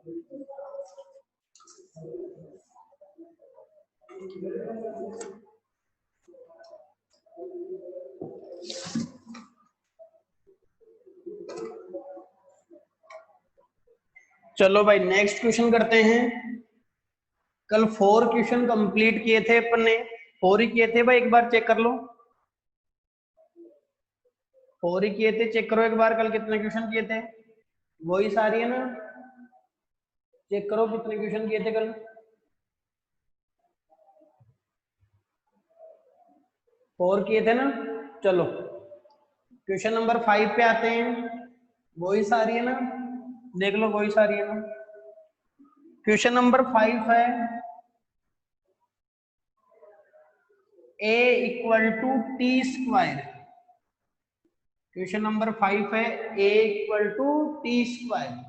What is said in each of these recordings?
चलो भाई next question करते हैं। कल 4 क्वेश्चन कंप्लीट किए थे अपन ने, 4 ही किए थे भाई, एक बार चेक कर लो। 4 ही किए थे, चेक करो एक बार कल कितने क्वेश्चन किए थे। वही सारी है ना, चेक करो कितने क्वेश्चन किए थे कल। 4 किए थे ना। चलो क्वेश्चन नंबर 5 पे आते हैं। वही सारी है ना, देख लो वही सारी है ना। क्वेश्चन नंबर 5 है a equal to t square. Question number 5 है a equal to t square.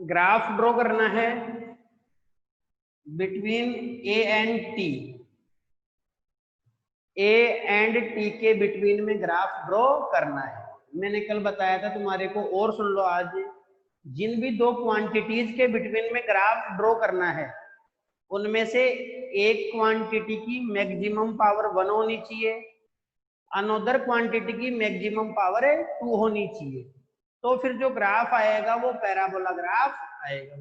Graph draw करना है between a and t। a and t के बिटवीन में ग्राफ ड्रॉ करना है। मैंने कल बताया था तुम्हारे को, और सुन लो आज, जिन भी दो क्वांटिटीज के बिटवीन में ग्राफ ड्रॉ करना है उनमें से एक क्वांटिटी की मैक्सिमम पावर 1 होनी चाहिए, अनदर क्वांटिटी की मैक्सिमम पावर 2 होनी चाहिए, तो फिर जो ग्राफ आएगा वो पैराबोला ग्राफ आएगा।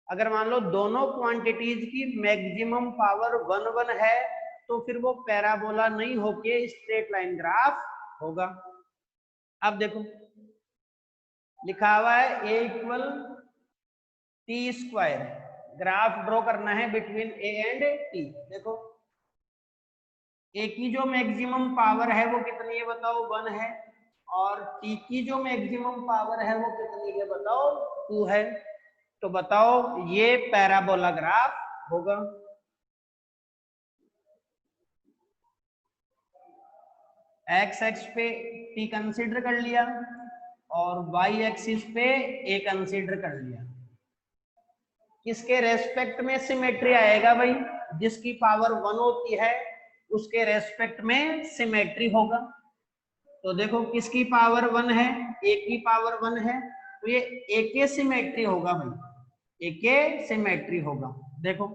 अगर मान लो दोनों क्वांटिटीज की मैक्सिमम पावर 1 है तो फिर वो पैराबोला नहीं होके स्ट्रेट लाइन ग्राफ होगा। अब देखो लिखा हुआ है a equal T square, graph draw करना है बिटवीन a एंड t। देखो a की जो मैक्सिमम पावर है वो कितनी है बताओ, 1 है, और t की जो मैक्सिमम पावर है वो कितनी है बताओ, 2 है। तो बताओ ये पैराबोला ग्राफ होगा। एक्स एक्स पे t कंसीडर कर लिया और y एक्सिस पे a कंसीडर कर लिया। किसके रेस्पेक्ट में सिमेट्री आएगा भाई, जिसकी पावर 1 होती है उसके रेस्पेक्ट में सिमेट्री होगा। तो देखो किसकी पावर 1 है, a की पावर 1 है, तो ये a के सिमेट्री होगा भाई, a के सिमेट्री होगा। देखो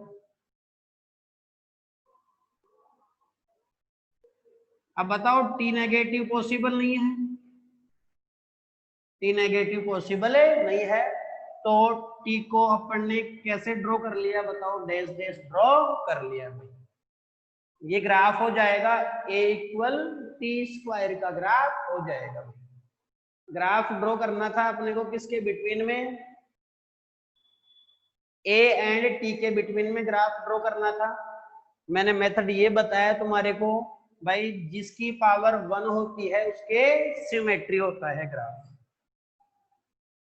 अब बताओ t नेगेटिव पॉसिबल नहीं है, t नेगेटिव पॉसिबल है नहीं है, तो t को अपन ने कैसे ड्रॉ कर लिया बताओ, डैश डैश ड्रॉ कर लिया भाई। ये ग्राफ हो जाएगा a इक्वल टी स्क्वायर का ग्राफ हो जाएगा। ग्राफ ड्रॉ करना था अपने को किसके बिटवीन में, a एंड t के बिटवीन में ग्राफ ड्रॉ करना था। मैंने मेथड ये बताया तुम्हारे को भाई, जिसकी पावर 1 होती है उसके सिमेट्री होता है ग्राफ।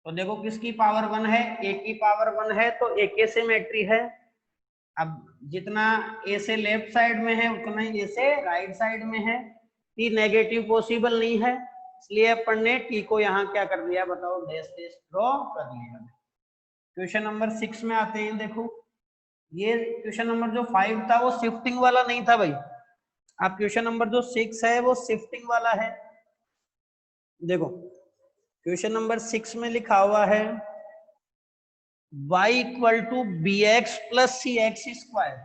तो देखो किसकी पावर 1 है, a की पावर 1 है तो a के सिमेट्री है। अब जितना a से लेफ्ट साइड में है उतना ही a से राइट साइड में है। t नेगेटिव पॉसिबल नहीं है, इसलिए अपन ने t को यहाँ क्या कर दिया बताओ, डैश डैश ड्रॉ कर लिया। क्वेश्चन नंबर 6 में आते हैं। देखो ये क्वेश्चन नंबर जो 5 था वो शिफ्टिंग वाला नहीं था भाई, अब क्वेश्चन नंबर जो 6 है वो शिफ्टिंग वाला है। देखो क्वेश्चन नंबर 6 में लिखा हुआ है y equal to b x plus c x square.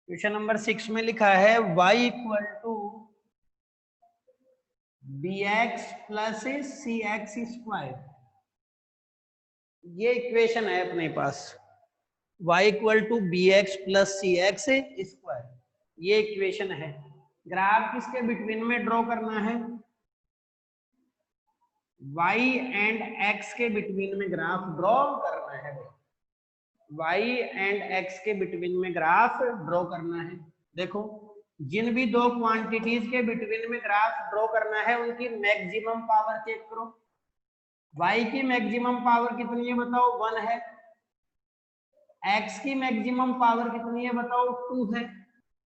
Question number 6 में लिखा है y equal to b x plus c x square. ये इक्वेशन है अपने पास, y equal to b x plus c x square, ये इक्वेशन है। Graph किसके बिटवीन में ड्रॉ करना है, y एंड x के बिटवीन में ग्राफ ड्रॉ करना है। y एंड x के बिटवीन में ग्राफ ड्रॉ करना है। देखो जिन भी दो क्वांटिटीज के बिटवीन में ग्राफ ड्रॉ करना है उनकी मैक्सिमम पावर चेक करो। y की मैक्सिमम पावर कितनी है बताओ, 1 है। x की मैक्सिमम पावर कितनी है बताओ, 2 है।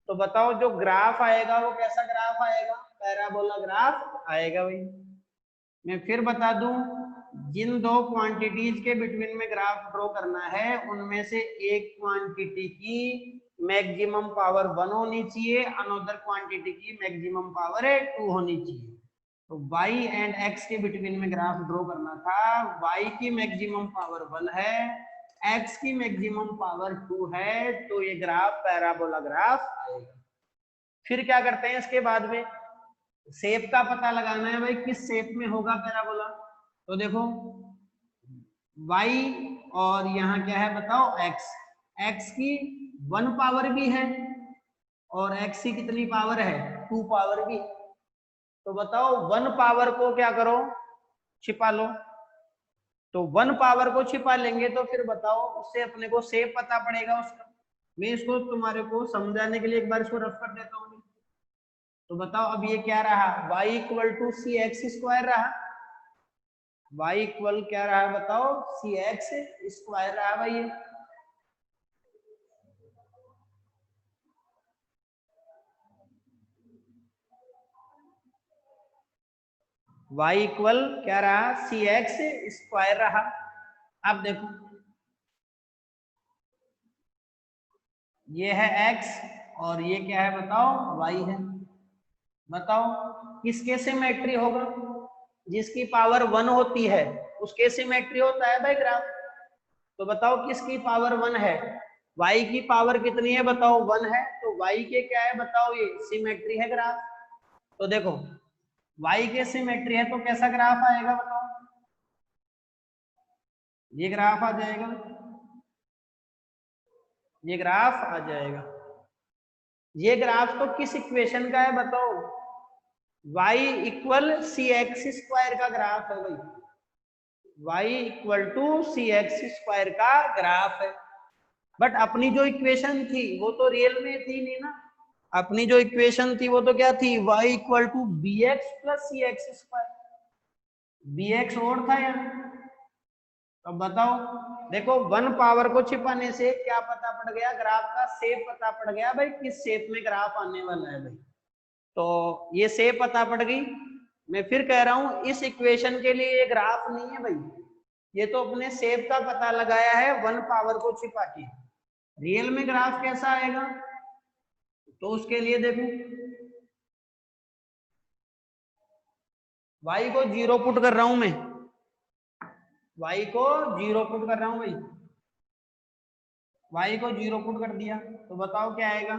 तो बताओ जो ग्राफ आएगा वो कैसा ग्राफ आएगा, पैराबोला ग्राफ आएगा भाई। मैं फिर बता दूं, जिन दो क्वांटिटीज के बिटवीन में ग्राफ ड्रॉ करना है उनमें से एक क्वांटिटी की मैक्सिमम पावर 1 होनी चाहिए, अनदर क्वांटिटी की मैक्सिमम पावर 2 होनी चाहिए। तो y एंड x के बिटवीन में ग्राफ ड्रॉ करना था। y की मैक्सिमम पावर 1 है, x की मैक्सिमम पावर 2 है, तो ये ग्राफ पैराबोला ग्राफ आएगा। फिर क्या करते हैं इसके बाद में, शेप का पता लगाना है भाई, किस शेप में होगा पैराबोला। तो देखो y और यहाँ क्या है बताओ x, x की 1 पावर भी है और x की कितनी पावर है, 2 पावर भी। तो बताओ 1 पावर को क्या करो, छिपा लो। तो 1 पावर को छिपा लेंगे तो फिर बताओ उससे अपने को शेप पता पड़ेगा उसका। मैं इसको तुम्हारे को समझाने के लिए एक बार इसको रफ कर देता हूँ। तो बताओ अब ये क्या रहा, y equal to c x square रहा, y इक्वल क्या रहा बताओ, सी एक्स स्क्वायर रहा भाई ये। y इक्वल क्या रहा, सी एक्स स्क्वायर रहा। अब देखो ये है x और ये क्या है बताओ, y है। बताओ किसके सिमेट्री होगा, जिसकी पावर 1 होती है उसके सिमेट्री होता है भाई ग्राफ। तो बताओ किसकी पावर 1 है, y की पावर कितनी है बताओ, 1 है, तो y के क्या है बताओ, ये सिमेट्री है ग्राफ। तो देखो y के सिमेट्री है तो कैसा ग्राफ आएगा बताओ, ये ग्राफ आ जाएगा, ये ग्राफ आ जाएगा। ये ग्राफ तो किस इक्वेशन का है बताओ, y equal c x square का ग्राफ है भाई, y equal to c x square का ग्राफ है। बट अपनी जो इक्वेशन थी वो तो रियल में थी नहीं ना, अपनी जो इक्वेशन थी वो तो क्या थी, y equal to b x plus c x square, b x और था यहाँ। अब बताओ देखो 1 पावर को छिपाने से क्या पता पड़ गया, ग्राफ का शेप पता पड़ गया भाई, किस शेप में ग्राफ आने वाला है भाई। तो ये शेप पता पड़ गई। मैं फिर कह रहा हूं इस इक्वेशन के लिए ये ग्राफ नहीं है भाई, ये तो अपने शेप का पता लगाया है 1 पावर को छिपा के। रियल में ग्राफ कैसा आएगा, तो उसके लिए देखो y को 0 पुट कर रहा हूं मैं, y को 0 पुट कर रहा हूं भाई, y को 0 पुट कर दिया तो बताओ क्या आएगा,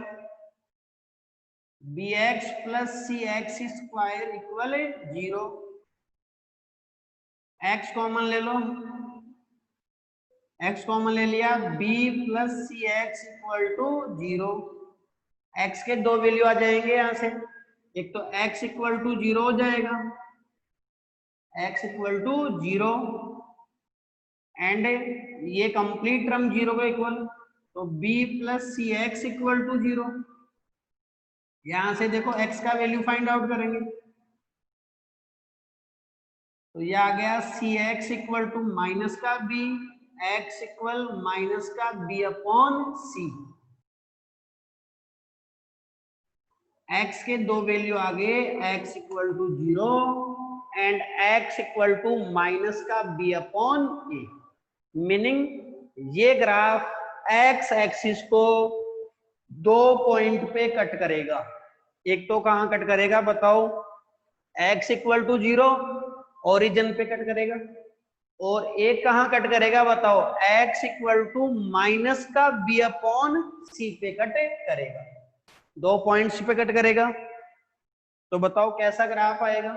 b x plus c x square equal 0। x common ले लो, x कॉमन ले लिया, b plus c x equal to 0। x के दो वैल्यू आ जाएंगे यहां से, एक तो x इक्वल टू 0 हो जाएगा, x इक्वल टू 0 एंड ये कंप्लीट टर्म 0 को इक्वल, तो b plus c x equal to 0। यहां से देखो x का वैल्यू फाइंड आउट करेंगे, तो ये आ गया c x equal to minus का b, x इक्वल माइनस का b अपॉन सी। x के दो वैल्यू आ गए, x equal to 0 and x equal to minus का b अपॉन ए। मीनिंग ये ग्राफ x एक्सिस को 2 पॉइंट पे कट करेगा। एक तो कहां कट करेगा बताओ, x इक्वल टू 0 ओरिजिन पे कट करेगा, और एक कहां कट करेगा बताओ, x इक्वल टू माइनस का b अपॉन सी पे कट करेगा, 2 पॉइंट्स पे कट करेगा। तो बताओ कैसा ग्राफ आएगा,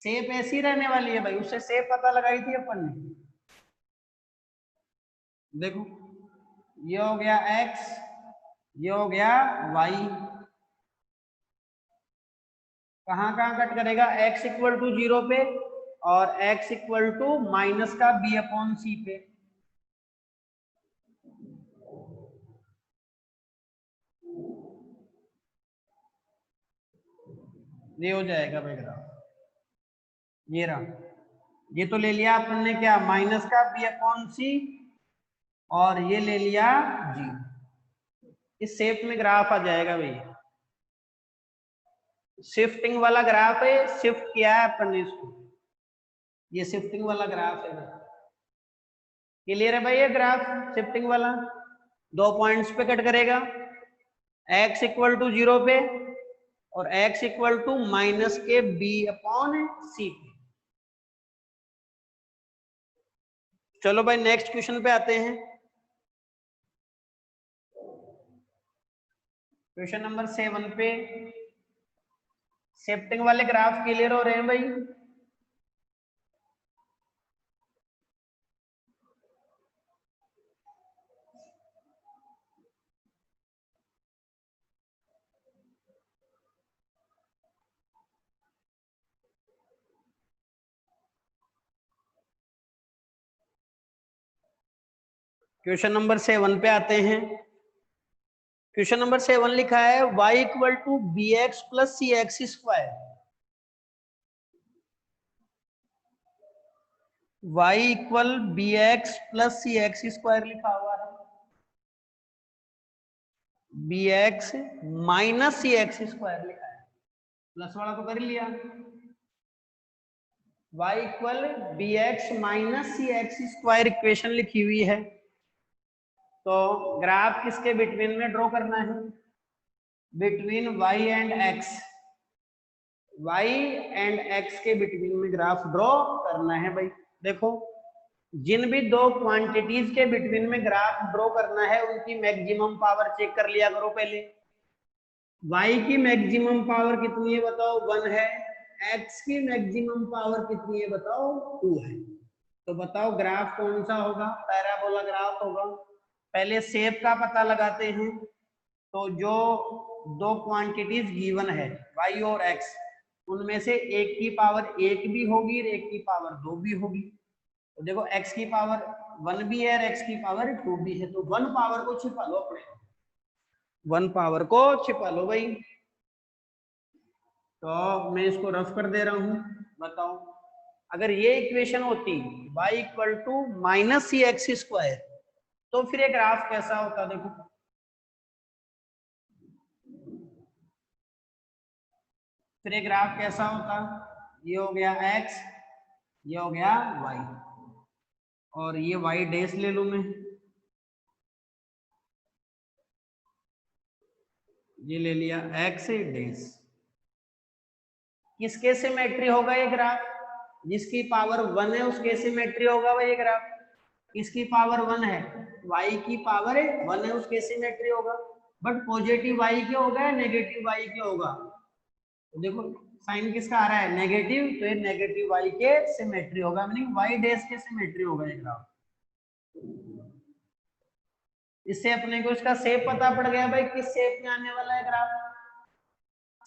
शेप ऐसी रहने वाली है भाई, उससे शेप पता लगाई थी अपन ने। देखो ये हो गया x, ये हो गया y, कहां कहां कट करेगा, x इक्वल टू 0 पे और x इक्वल टू माइनस का b अपॉन सी पे। ये हो जाएगा भाई ग्राफ, ये रहा, ये तो ले लिया अपन ने क्या, माइनस का b अपॉन सी, और ये ले लिया जी, इस शेप में ग्राफ आ जाएगा भाई। शिफ्टिंग वाला ग्राफ है, शिफ्ट किया है अपन ने इसको, ये शिफ्टिंग वाला ग्राफ है भाई। क्लियर है भाई ये ग्राफ शिफ्टिंग वाला। दो पॉइंट्स पे कट करेगा, x इक्वल टू 0 पे और x इक्वल टू माइनस के b/c पे। चलो भाई नेक्स्ट क्वेश्चन पे आते हैं। क्वेश्चन नंबर 7 पे शिफ्टिंग वाले ग्राफ क्लियर हो रहे हैं भाई? क्वेश्चन नंबर 7 पे आते हैं। क्वेश्चन नंबर 7 लिखा है y equal to b x plus c x square. y equal b x plus c x square लिखा हुआ है, b x minus c x square लिखा है, प्लस वाला तो कर ही लिया। y equal b x minus c x square equation लिखी हुई है, तो ग्राफ किसके बिटवीन में ड्रॉ करना है? Between y and x, y and x के बिटवीन में ग्राफ ड्रॉ करना है भाई। देखो जिन भी दो क्वांटिटीज के बिटवीन में ग्राफ ड्रॉ करना है उनकी मैक्सिमम पावर चेक कर लिया करो पहले। y की मैक्सिमम पावर कितनी है बताओ? 1 है। x की मैक्सिमम पावर कितनी है बताओ? 2 है। तो बताओ ग्राफ कौन सा होगा? पैराबोला ग्राफ होगा। पहले शेप का पता लगाते हैं। तो जो दो क्वांटिटीज गिवन है y और x, उनमें से एक की पावर 1 भी होगी और एक की पावर 2 भी होगी। तो देखो x की पावर 1 भी है और x की पावर 2 भी है, तो 1 पावर को छिपा लो, अपने 1 पावर को छिपा लो भाई। तो मैं इसको रफ कर दे रहा हूं। बताओ अगर ये इक्वेशन होती y equal to minus c x square, तो फिर ये ग्राफ कैसा होता? देखो फिर ये ग्राफ कैसा होता? ये हो गया x, ये हो गया y, और ये y डैश ले लूं मैं, ये ले लिया x डैश। किसके सिमेट्री होगा ये ग्राफ? जिसकी पावर 1 है उसके सिमेट्री होगा भाई ये ग्राफ। किसकी पावर 1 है? y की पावर 1 है उसके सिमेट्री होगा। बट पॉजिटिव y के होगा या नेगेटिव y के होगा? तो देखो साइन किसका आ रहा है? नेगेटिव, तो ये नेगेटिव y के सिमेट्री होगा, मीनिंग y डैश के सिमेट्री होगा ये ग्राफ। इससे अपने को इसका शेप पता पड़ गया भाई, किस शेप में आने वाला है ग्राफ।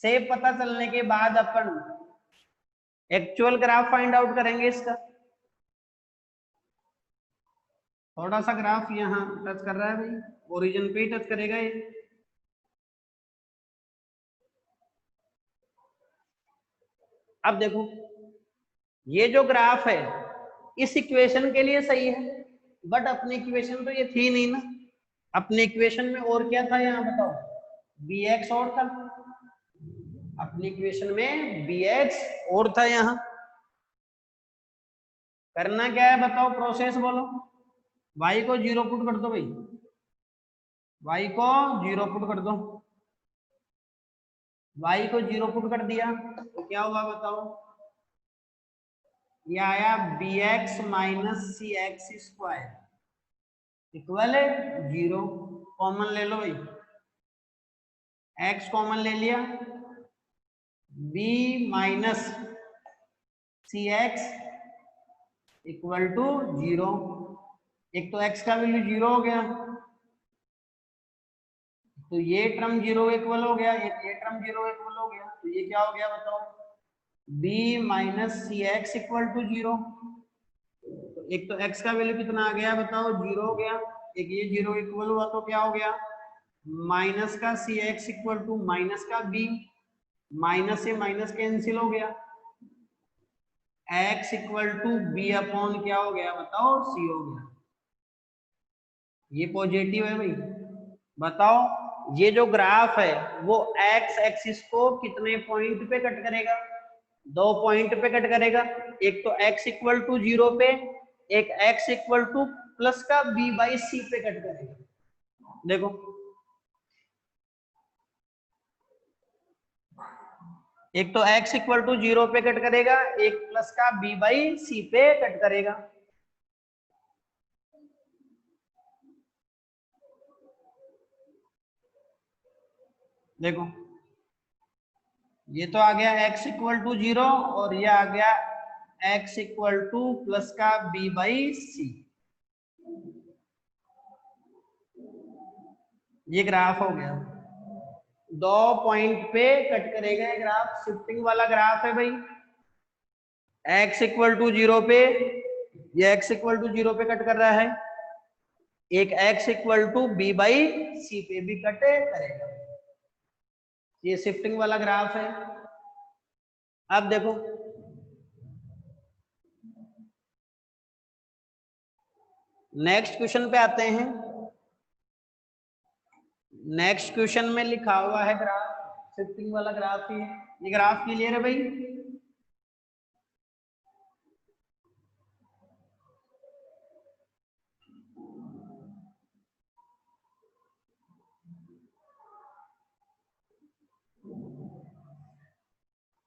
शेप पता चलने के बाद अपन एक्चुअल ग्राफ फाइंड आउट करेंगे इसका। थोड़ा सा ग्राफ यहाँ टच कर रहा है भाई, ओरिजिन पे ही टच करेगा ये। अब देखो ये जो ग्राफ है इस इक्वेशन के लिए सही है, बट अपनी इक्वेशन तो ये थी नहीं ना। अपनी इक्वेशन में और क्या था यहाँ बताओ? bx और था, अपनी इक्वेशन में bx और था। यहाँ करना क्या है बताओ? प्रोसेस बोलो। y को 0 पुट कर दो भाई, y को 0 पुट कर दो। y को 0 पुट कर दिया तो क्या हुआ बताओ? ये आया bx minus c x square equal 0। Common ले लो भाई, x कॉमन ले लिया, b minus c x equal to 0। एक तो x का वैल्यू 0 हो गया, तो ये टर्म 0 इक्वल हो गया, एक ये टर्म 0 इक्वल हो गया, तो ये क्या हो गया बताओ? b minus c x equal to 0। तो एक तो x का वैल्यू कितना आ गया बताओ? 0 हो गया, एक ये 0 इक्वल हुआ तो क्या हो गया? माइनस का c x equal to minus का b, माइनस से माइनस कैंसिल हो गया, x equal to b upon क्या हो गया बताओ? c हो गया। ये पॉजिटिव है भाई। बताओ ये जो ग्राफ है वो x एक्सिस को कितने पॉइंट पे कट करेगा? 2 पॉइंट पे कट करेगा। एक तो x इक्वल टू 0 पे, एक x इक्वल टू प्लस का b बाई c पे कट करेगा। देखो एक तो x इक्वल टू 0 पे कट करेगा, एक प्लस का b बाई सी पे कट करेगा। देखो ये तो आ गया x इक्वल टू 0 और ये आ गया x इक्वल टू प्लस का b बाई सी। ये ग्राफ हो गया, दो पॉइंट पे कट करेगा ये ग्राफ, शिफ्टिंग वाला ग्राफ है भाई। x इक्वल टू 0 पे, ये x इक्वल टू 0 पे कट कर रहा है, एक x equal to b by c पे भी कट करेगा। ये शिफ्टिंग वाला ग्राफ है। अब देखो नेक्स्ट क्वेश्चन पे आते हैं। नेक्स्ट क्वेश्चन में लिखा हुआ है ग्राफ, शिफ्टिंग वाला ग्राफ ही है। ये ग्राफ क्लियर है भाई?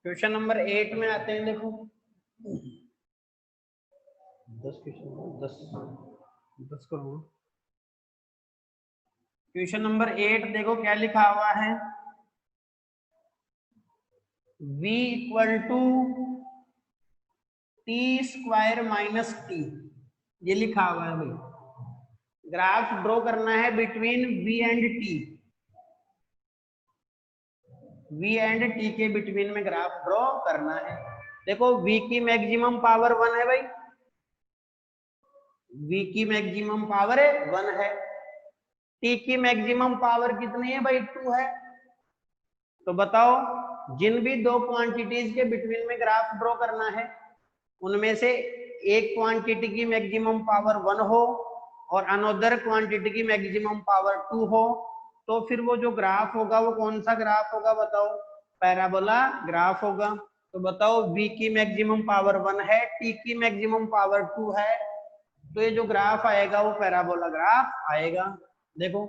क्वेश्चन नंबर 8 में आते हैं। देखो 10 क्वेश्चन, 10 करो। क्वेश्चन नंबर 8 देखो क्या लिखा हुआ है, v equal to t square minus t, ये लिखा हुआ है भाई। ग्राफ ड्रॉ करना है between v and t, v and t के बिटवीन में ग्राफ ड्रॉ करना है। देखो v की मैक्सिमम पावर 1 है भाई, v की मैक्सिमम पावर 1 है, t की मैक्सिमम पावर कितनी है भाई? 2 है। तो बताओ जिन भी दो क्वांटिटीज के बिटवीन में ग्राफ ड्रॉ करना है, उनमें से एक क्वांटिटी की मैक्सिमम पावर 1 हो और अनदर क्वांटिटी की मैक्सिमम पावर 2 हो, तो फिर वो जो ग्राफ होगा वो कौन सा ग्राफ होगा बताओ? पैराबोला ग्राफ होगा। तो बताओ v की मैक्सिमम पावर 1 है, t की मैक्सिमम पावर 2 है, तो ये जो ग्राफ आएगा वो पैराबोला ग्राफ आएगा। देखो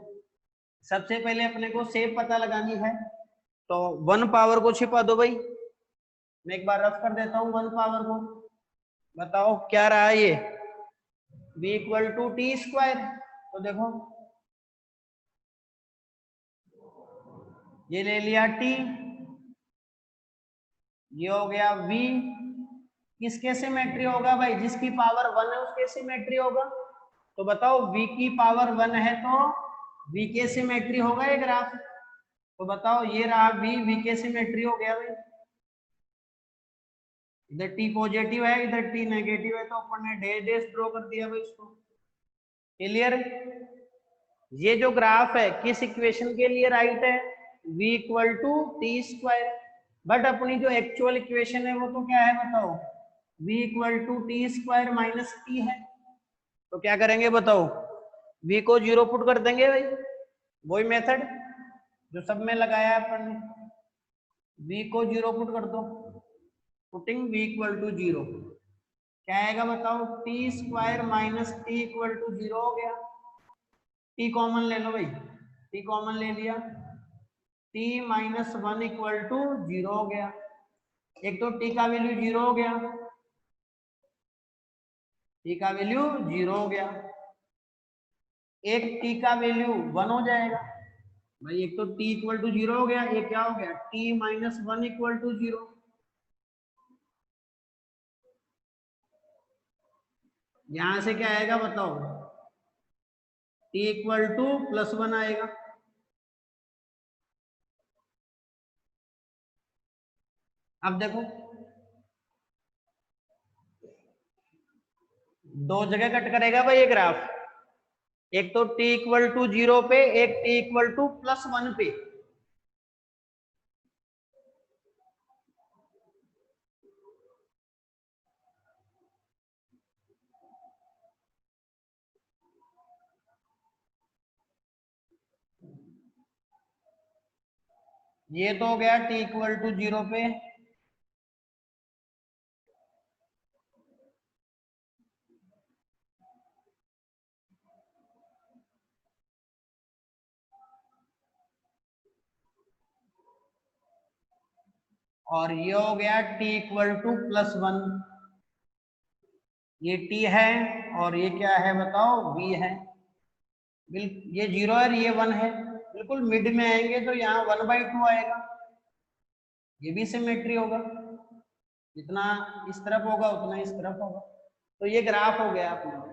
सबसे पहले अपने को शेप पता लगानी है, तो 1 पावर को छिपा दो भाई, मैं एक बार रफ कर देता हूँ 1 पावर को। बताओ क्या रहा ये, v equal to t square. तो देखो ये ले लिया t, ये हो गया v, किसके सिमेट्री होगा भाई? जिसकी पावर 1 है उसके सिमेट्री होगा। तो बताओ v की पावर 1 है तो v के सिमेट्री होगा ये ग्राफ। तो बताओ ये रहा v के सिमेट्री हो गया भाई। इधर t पॉजिटिव है, इधर t नेगेटिव है, तो अपन ने डैश डैश ड्रॉ कर दिया भाई इसको। क्लियर? ये जो ग्राफ है किस इक्वेशन के लिए राइट है? v equal to t square. But अपनी जो एक्चुअल इक्वेशन है वो तो क्या है बताओ? v equal to t square minus t है। तो क्या करेंगे बताओ? v को 0 पुट कर देंगे भाई, वही मेथड जो सब में लगाया है अपन ने। v को 0 पुट कर दो, पुटिंग v इक्वल टू 0, क्या आएगा बताओ? T square minus t equal to 0 हो गया। टी कॉमन ले लो भाई, टी कॉमन ले लिया, टी माइनस 1 इक्वल टू 0 हो गया। एक तो टी का वैल्यू 0 हो गया, टी का वैल्यू 0 हो गया, एक टी का वैल्यू 1 हो जाएगा भाई। एक तो टी इक्वल टू 0 हो गया, एक क्या हो गया? T minus 1 equal to 0। यहां से क्या आएगा बताओ? टी इक्वल टू प्लस 1 आएगा। अब देखो दो जगह कट करेगा भाई ये ग्राफ, एक तो t इक्वल टू 0 पे, एक t इक्वल टू प्लस 1 पे। ये तो हो गया t इक्वल टू 0 पे, और ये हो गया t इक्वल टू +1, ये t है और ये क्या है बताओ, v है। ये 0 है, ये 1 है, बिल्कुल मिड में आएंगे तो यहाँ 1/2 आएगा, ये भी सिमेट्री होगा, जितना इस तरफ होगा उतना इस तरफ होगा। तो ये ग्राफ हो गया अपना।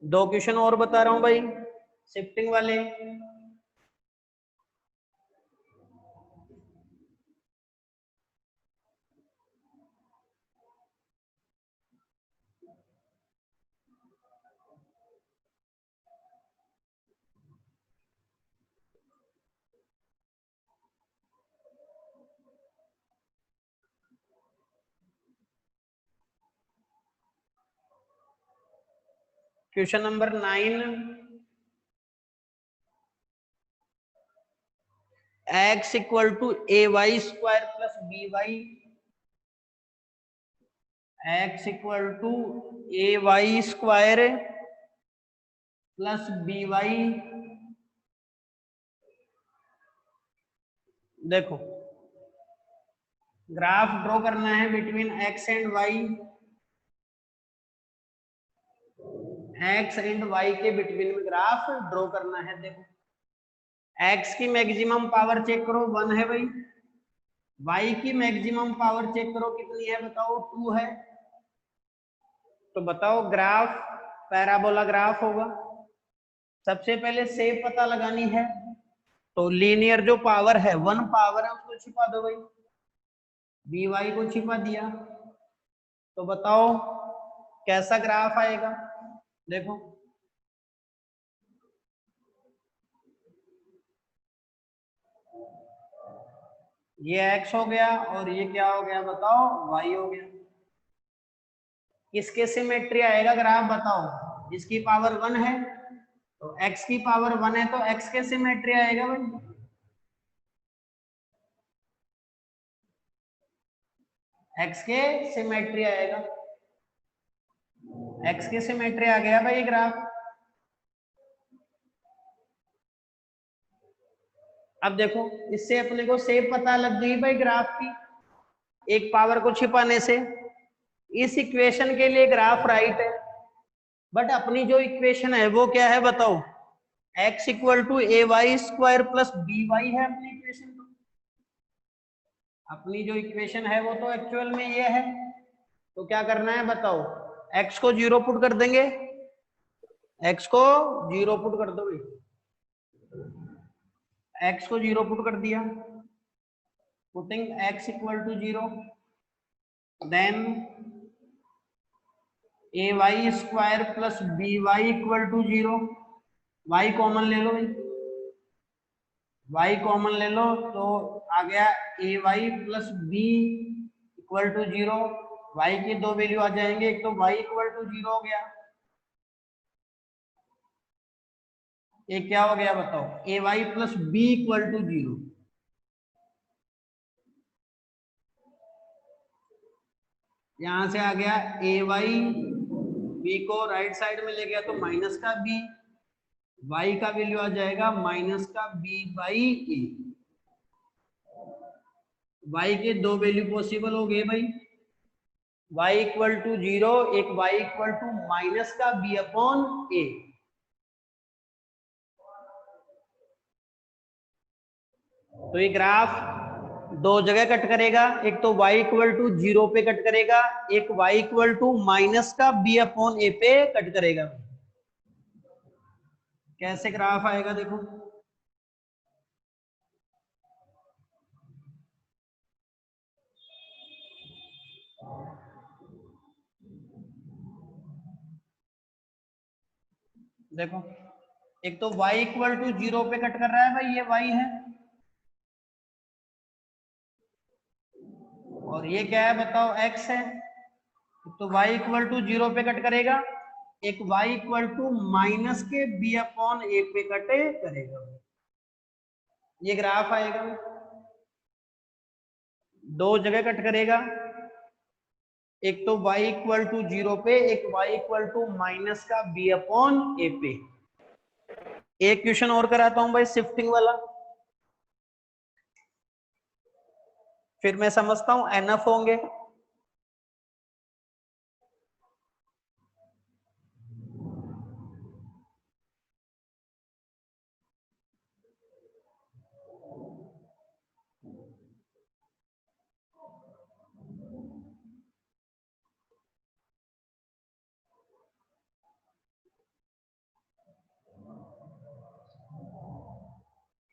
दो क्वेश्चन और बता रहा हूं भाई, शिफ्टिंग वाले। Question number 9, x equal to ay square plus by, x equal to ay square plus by। देखो ग्राफ ड्रॉ करना है between x and y, x and y के बिटवीन में ग्राफ ड्रॉ करना है। देखो x की मैक्सिमम पावर चेक करो 1 है भाई, y की मैक्सिमम पावर चेक करो कितनी है बताओ, 2 है। तो बताओ ग्राफ पैराबोला ग्राफ होगा। सबसे पहले शेप पता लगानी है, तो लीनियर जो पावर है 1 पावर है उसको छिपा दो भाई, by को छिपा दिया, तो बताओ कैसा ग्राफ आएगा। देखो ये x हो गया और ये क्या हो गया बताओ, y हो गया। किसके सिमेट्री आएगा ग्राफ बताओ, जिसकी पावर 1 है, तो x की पावर 1 है तो x के सिमेट्री आएगा भाई, x के सिमेट्री आएगा, x के सिमेट्री आ गया भाई ग्राफ। अब देखो इससे अपने को शेप पता लग गई भाई ग्राफ की, एक पावर को छिपाने से। इस इक्वेशन के लिए ग्राफ राइट है, बट अपनी जो इक्वेशन है वो क्या है बताओ, x equal to ay square plus by है अपनी इक्वेशन। तो अपनी जो इक्वेशन है वो तो एक्चुअल में ये है, तो क्या करना है बताओ, x को 0 पुट कर देंगे, x को 0 पुट कर दो, x को 0 पुट कर दिया, putting x equal to 0, then ay square plus by equal to 0, y common ले लो भाई, y कॉमन ले लो तो आ गया ay plus b equal to 0, y की दो वैल्यू आ जाएंगे, एक तो y इक्वल टू 0 हो गया, एक क्या हो गया बताओ, ay plus b equal to 0। यहां से आ गया ay, b को राइट साइड में ले गया तो माइनस का b, y का वैल्यू आ जाएगा माइनस का b बाई ए। y के दो वैल्यू पॉसिबल हो गए भाई, y इक्वल टू 0, एक y इक्वल टू माइनस का b अपॉन ए। तो ये ग्राफ दो जगह कट करेगा, एक तो y इक्वल टू 0 पे कट करेगा, एक y इक्वल टू माइनस का b अपॉन ए पे कट करेगा। कैसे ग्राफ आएगा देखो, देखो एक तो y इक्वल टू 0 पे कट कर रहा है भाई, ये y है, और ये क्या है बताओ, x है, तो y इक्वल टू 0 पे कट करेगा, एक y इक्वल टू माइनस के b अपॉन ए पे कटे करेगा, ये ग्राफ आएगा। दो जगह कट करेगा, एक तो y इक्वल टू 0 पे, एक y इक्वल टू माइनस का b अपॉन a पे। एक क्वेश्चन और कराता हूं भाई शिफ्टिंग वाला, फिर मैं समझता हूं एनफ होंगे।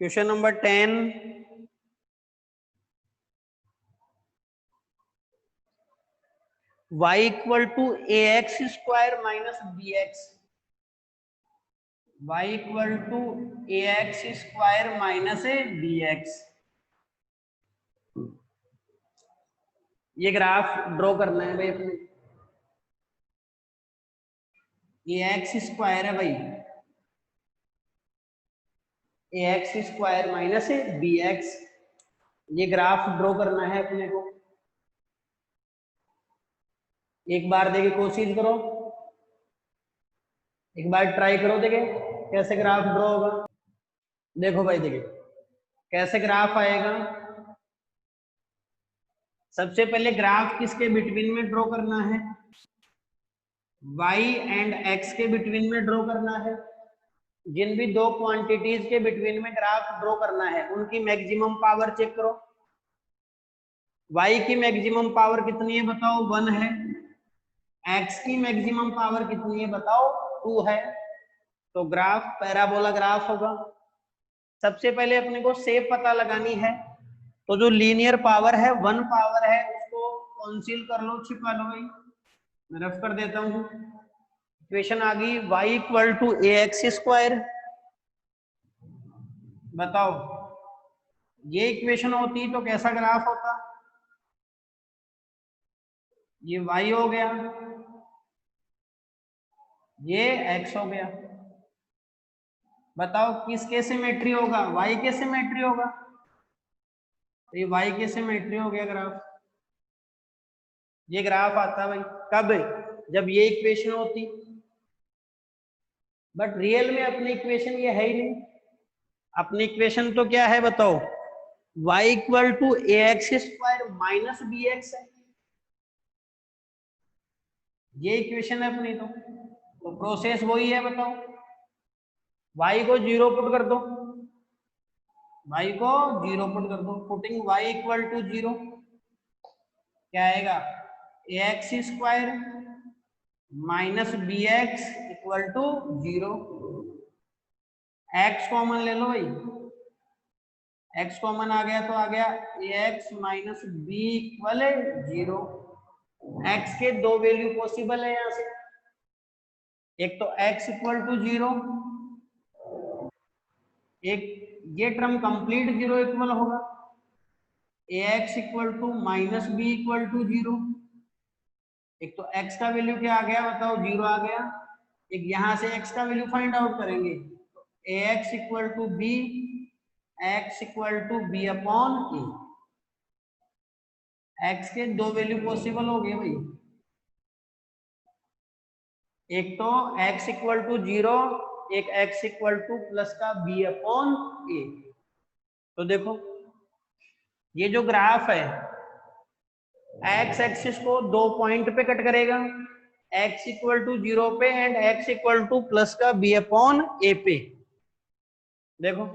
Question number 10, y equal to a x square minus b x, y equal to a x square minus b x. ये ग्राफ ड्रॉ करना है भाई अपने। ए एक्स स्क्वायर है भाई, ए x square minus b x, ये ग्राफ ड्रॉ करना है अपने को। एक बार देखे कोशिश करो, एक बार ट्राई करो, देखे कैसे ग्राफ ड्रॉ होगा। देखो भाई, देखे कैसे ग्राफ आएगा। सबसे पहले ग्राफ किसके बिटवीन में ड्रॉ करना है, y एंड x के बिटवीन में ड्रॉ करना है। जिन भी दो क्वांटिटीज के बिटवीन में ग्राफ ड्रॉ करना है उनकी मैक्सिमम पावर चेक करो। y की मैक्सिमम पावर कितनी है बताओ, 1 है। x की मैक्सिमम पावर कितनी है बताओ, 2 है। तो ग्राफ पैराबोला ग्राफ होगा। सबसे पहले अपने को शेप पता लगानी है, तो जो लीनियर पावर है 1 पावर है उसको कॉन्सील कर लो, छिपा लो भाई। मैं रफ कर देता हूँ। इक्वेशन आ गई y equal to a x square. बताओ ये इक्वेशन होती तो कैसा ग्राफ होता, ये y हो गया, ये x हो गया। बताओ किसके सिमेट्री होगा, y के सिमेट्री होगा। तो ये y के सिमेट्री हो गया ग्राफ। ये ग्राफ आता भाई कब, जब ये इक्वेशन होती। बट रियल में अपनी इक्वेशन ये है ही नहीं। अपनी इक्वेशन तो क्या है बताओ, y equal to a x square minus b x है, ये इक्वेशन है अपनी। तो प्रोसेस वही है, बताओ y को 0 पुट कर दो, y को 0 पुट कर दो। पुटिंग y इक्वल टू 0 क्या आएगा, a x square minus b x equal to 0। x common ले लो भाई, x कॉमन आ गया तो आ गया a x minus b equal 0। x के दो वैल्यू पॉसिबल है यहां से, एक तो x इक्वल टू 0, एक ये टर्म कंप्लीट 0 इक्वल होगा, a x equal to minus b equal to 0। एक तो x का वैल्यू क्या आ गया बताओ, 0 आ गया। एक यहां से x का वैल्यू फाइंड आउट करेंगे, a x equal to b, x equal to b upon a. x के दो वैल्यू पॉसिबल हो गए भाई, एक तो x इक्वल टू 0, एक x इक्वल टू प्लस का b अपॉन ए। तो देखो ये जो ग्राफ है x एक्सिस को दो पॉइंट पे कट करेगा, x इक्वल टू 0 पे and x equal two plus का b अपॉन ए पे। देखो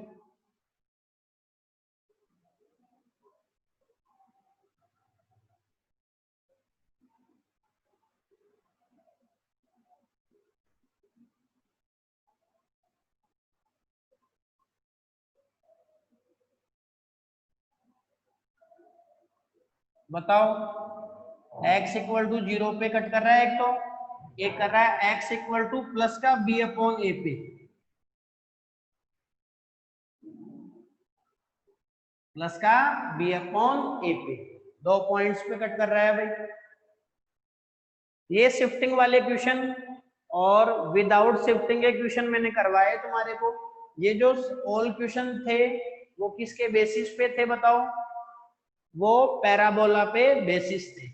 बताओ, x इक्वल टू 0 पे कट कर रहा है, एक तो एक कर रहा है x इक्वल टू प्लस का b अपॉन ए पे, प्लस का b अपॉन ए पे, दो पॉइंट्स पे कट कर रहा है भाई। ये शिफ्टिंग वाले क्वेश्चन और विदाउट शिफ्टिंग के क्वेश्चन मैंने करवाए तुम्हारे को। ये जो ऑल क्वेश्चन थे वो किसके बेसिस पे थे बताओ, वो पैराबोला पे बेसिस थे।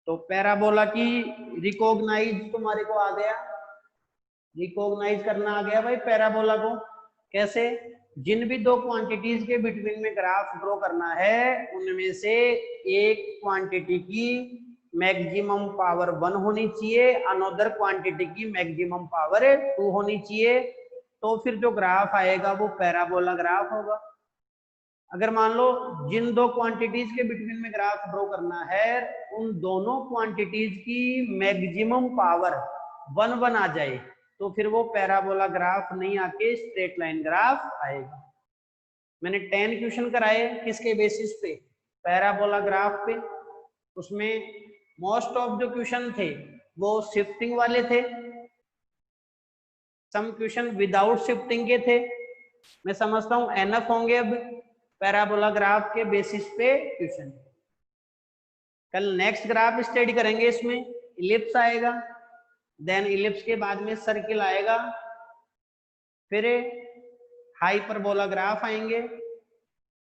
तो पैराबोला की रिकॉग्नाइज तुम्हारे को आ गया, रिकॉग्नाइज करना आ गया भाई पैराबोला को। कैसे? जिन भी दो क्वांटिटीज के बिटवीन में ग्राफ ड्रॉ करना है उनमें से एक क्वांटिटी की मैक्सिमम पावर 1 होनी चाहिए, अनदर क्वांटिटी की मैक्सिमम पावर 2 होनी चाहिए, तो फिर जो ग्राफ आएगा वो पैराबोला ग्राफ होगा। अगर मान लो जिन दो क्वांटिटीज के बिटवीन में ग्राफ ड्रॉ करना है उन दोनों क्वांटिटीज की मैक्सिमम पावर 1 आ जाए तो फिर वो पैराबोला ग्राफ नहीं आके स्ट्रेट लाइन ग्राफ आएगा। मैंने 10 क्वेश्चन कराए किसके बेसिस पे? पैराबोला ग्राफ पे। उसमें मोस्ट ऑफ जो क्वेश्चन थे वो शिफ्टिंग वाले थे, सम क्वेश्चन विदाउट शिफ्टिंग के थे। मैं समझता हूँ एनफ होंगे अब पैराबोला ग्राफ के बेसिस पे क्वेश्चन। कल नेक्स्ट ग्राफ स्टडी करेंगे, इसमें इलिप्स आएगा, देन इलिप्स के बाद में सर्किल आएगा, फिर हाइपरबोला ग्राफ आएंगे।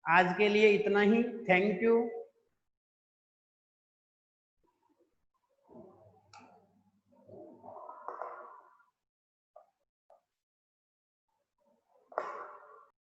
आज के लिए इतना ही, थैंक यू।